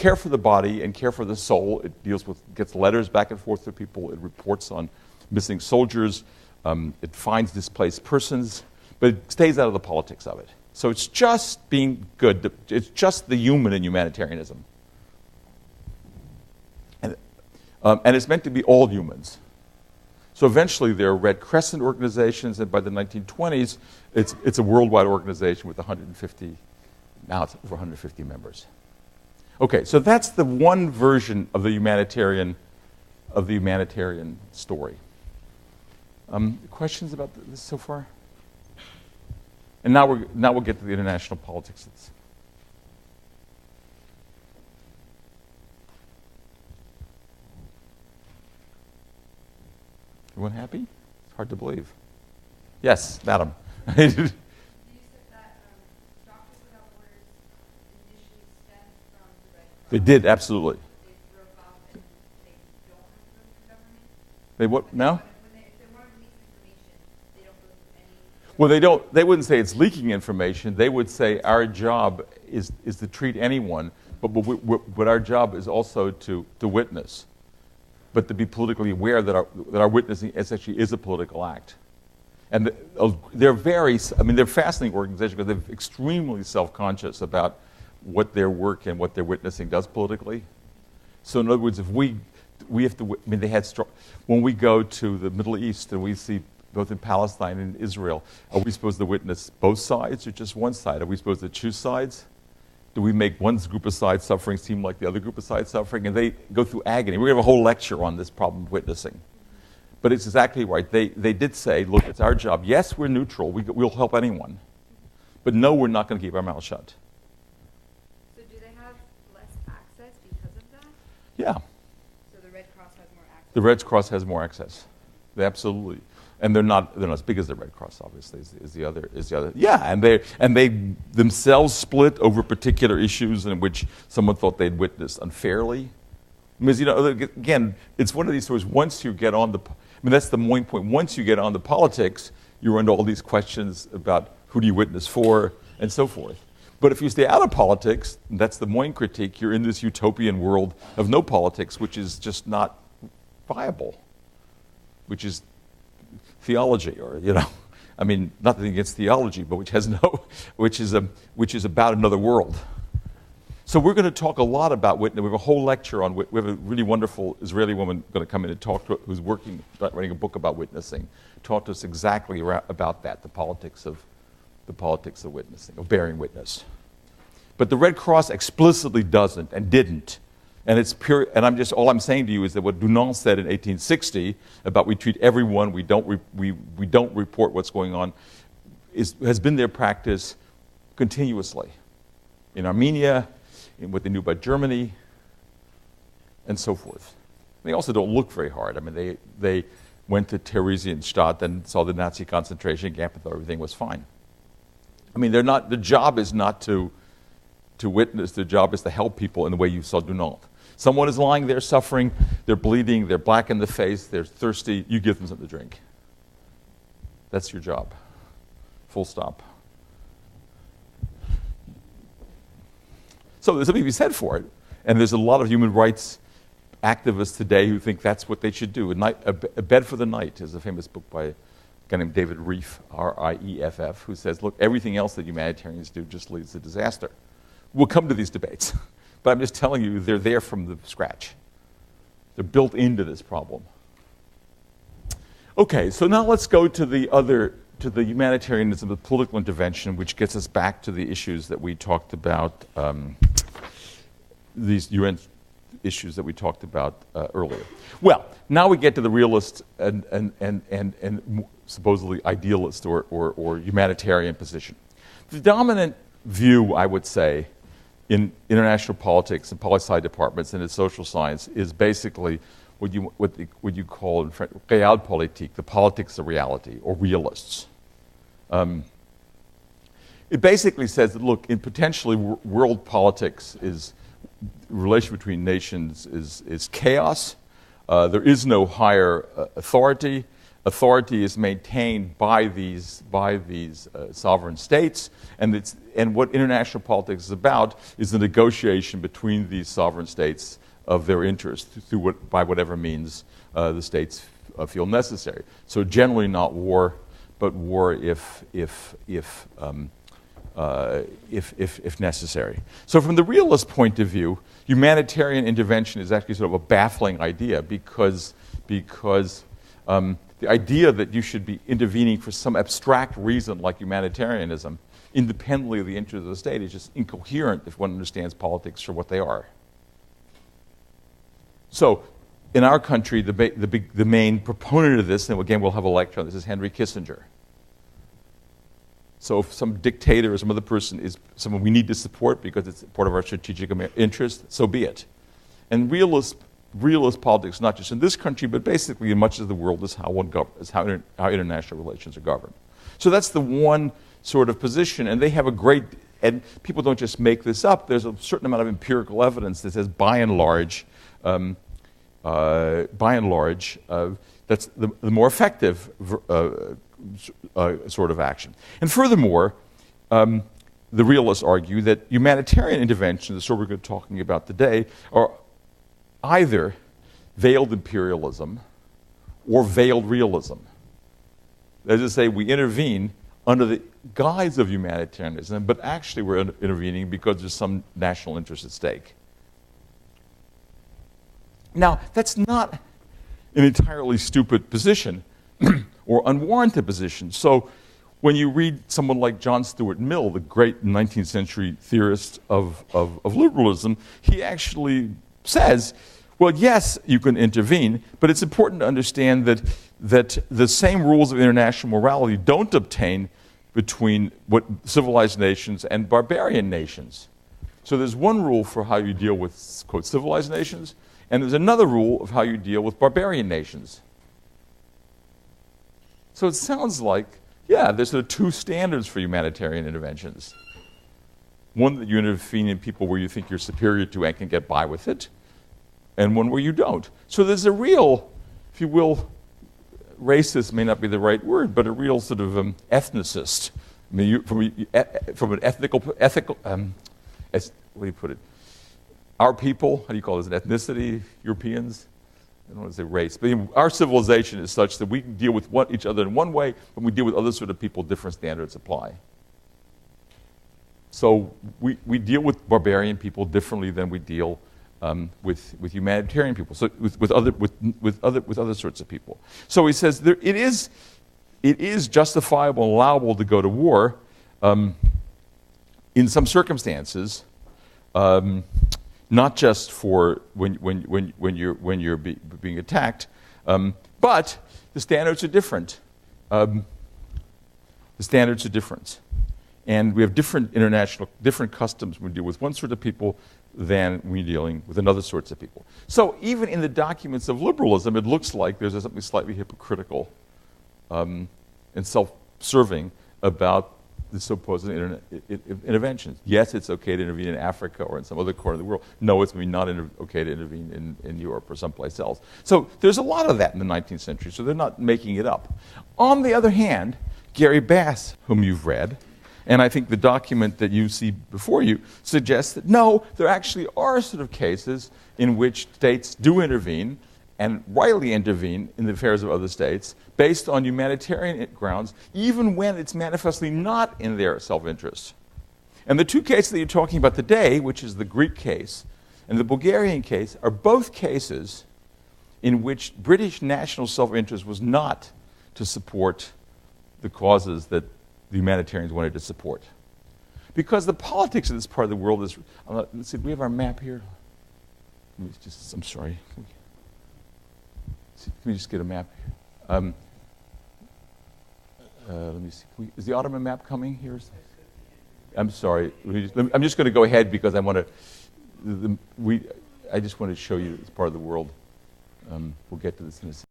care for the body and care for the soul. It gets letters back and forth to people. It reports on missing soldiers. It finds displaced persons, but it stays out of the politics of it. So it's just being good. It's just the human in humanitarianism. And it's meant to be all humans. So eventually there are Red Crescent organizations, and by the 1920s, it's a worldwide organization with 150, now it's over 150 members. Okay, so that's the one version of the humanitarian story. Questions about this so far? And now we'll get to the international politics. Everyone happy? It's hard to believe. Yes, madam. You said that Doctors Without Borders initially stemmed from the Red Cross. They did, absolutely. They broke off and they don't have to go through government? They what now? If they want to release information, they don't go through any... Well, they wouldn't say it's leaking information. They would say our job is to treat anyone, but our job is also to witness, but to be politically aware that our witnessing essentially is a political act. And they're they're fascinating organizations because they're extremely self-conscious about what their work and what their witnessing does politically. So in other words, if we have to, they had when we go to the Middle East and we see both in Palestine and Israel, are we supposed to witness both sides or just one side? Are we supposed to choose sides? Do we make one group of sides suffering seem like the other group of sides suffering? And they go through agony. We're going to have a whole lecture on this problem of witnessing. But it's exactly right. They did say, look, it's our job. Yes, we're neutral. We'll help anyone. But no, we're not going to keep our mouth shut. So do they have less access because of that? Yeah. So the Red Cross has more access? The Red Cross has more access. They absolutely. And they're not as big as the Red Cross, obviously, is the other. Yeah, and they themselves split over particular issues in which someone thought they'd witnessed unfairly. Because, again, it's one of these stories, once you get on that's the main point. Once you get on the politics, you're into all these questions about who do you witness for and so forth. But if you stay out of politics, that's the Moyne critique, you're in this utopian world of no politics, which is just not viable, which is theology, or nothing against theology, but which is about another world. So we're going to talk a lot about witness. We have a whole lecture on. We have a really wonderful Israeli woman going to come in and talk to, who's writing a book about witnessing. Talk to us exactly about that, the politics of witnessing, of bearing witness. But the Red Cross explicitly doesn't and didn't. And it's pure. And all I'm saying to you is that what Dunant said in 1860 about we treat everyone, we don't report what's going on, has been their practice continuously in Armenia, in what they knew about Germany, and so forth. They also don't look very hard. They went to Theresienstadt and saw the Nazi concentration camp and thought everything was fine. They're not. The job is not to witness. The job is to help people in the way you saw Dunant. Someone is lying there suffering, they're bleeding, they're black in the face, they're thirsty, you give them something to drink. That's your job. Full stop. So there's something to be said for it. And there's a lot of human rights activists today who think that's what they should do. A Bed for the Night is a famous book by a guy named David Rieff, R-I-E-F-F, who says, look, everything else that humanitarians do just leads to disaster. We'll come to these debates. But I'm just telling you, they're there from the scratch. They're built into this problem. Okay, so now let's go to the humanitarianism, the political intervention, which gets us back to the issues that we talked about, these UN issues that we talked about earlier. Well, now we get to the realist and supposedly idealist or humanitarian position. The dominant view, I would say, in international politics and poli-sci departments and in social science is basically what you call in French realpolitik, the politics of reality, or realists. It basically says that, look, in potentially world politics relation between nations is chaos. There is no higher authority. authority is maintained by these sovereign states, and what international politics is about is the negotiation between these sovereign states of their interest by whatever means the states feel necessary. So generally not war, but war if necessary. So from the realist point of view, humanitarian intervention is actually sort of a baffling idea because the idea that you should be intervening for some abstract reason like humanitarianism, independently of the interests of the state, is just incoherent if one understands politics for what they are. So in our country, the main proponent of this, and again we'll have a lecture on this, is Henry Kissinger. So if some dictator or some other person is someone we need to support because it's part of our strategic interest, so be it. And realist politics, not just in this country, but basically in much of the world, is how international relations are governed. So that's the one sort of position, and they have a great, and people don't just make this up, there's a certain amount of empirical evidence that says by and large, that's the more effective sort of action. And furthermore, the realists argue that humanitarian interventions, the sort we're talking about today, are either veiled imperialism or veiled realism. That is to say, we intervene under the guise of humanitarianism, but actually we're intervening because there's some national interest at stake. Now, that's not an entirely stupid position or unwarranted position. So when you read someone like John Stuart Mill, the great 19th century theorist of liberalism, he actually says, well, yes, you can intervene, but it's important to understand that the same rules of international morality don't obtain between what civilized nations and barbarian nations. So there's one rule for how you deal with, quote, civilized nations, and there's another rule of how you deal with barbarian nations. So it sounds like, yeah, there's sort of two standards for humanitarian interventions. One that you intervene in people where you think you're superior to and can get by with it, and one where you don't. So there's a real, if you will, racist may not be the right word, but a real sort of ethnicist. I mean, from an ethical, what do you put it? Our people, how do you call this, an ethnicity, Europeans? I don't want to say race, but our civilization is such that we can deal with each other in one way, when we deal with other sort of people, different standards apply. So we deal with barbarian people differently than we deal with humanitarian people, so with other sorts of people. So he says it is justifiable and allowable to go to war in some circumstances, not just for when you're being attacked, but the standards are different. The standards are different. And we have different customs when we deal with one sort of people than when we're dealing with another sorts of people. So even in the documents of liberalism, it looks like there's something slightly hypocritical and self-serving about the supposed interventions. Yes, it's okay to intervene in Africa or in some other corner of the world. No, it's not okay to intervene in Europe or someplace else. So there's a lot of that in the 19th century, so they're not making it up. On the other hand, Gary Bass, whom you've read, and I think the document that you see before you suggests that no, there actually are sort of cases in which states do intervene and rightly intervene in the affairs of other states based on humanitarian grounds, even when it's manifestly not in their self-interest. And the two cases that you're talking about today, which is the Greek case and the Bulgarian case, are both cases in which British national self-interest was not to support the causes that the humanitarians wanted to support. Because the politics of this part of the world is, let's see, do we have our map here? I'm sorry. Can we just get a map here? Let me see. Is the Ottoman map coming here? I'm sorry. I'm just going to go ahead because I want to. I just want to show you this part of the world. We'll get to this in a second.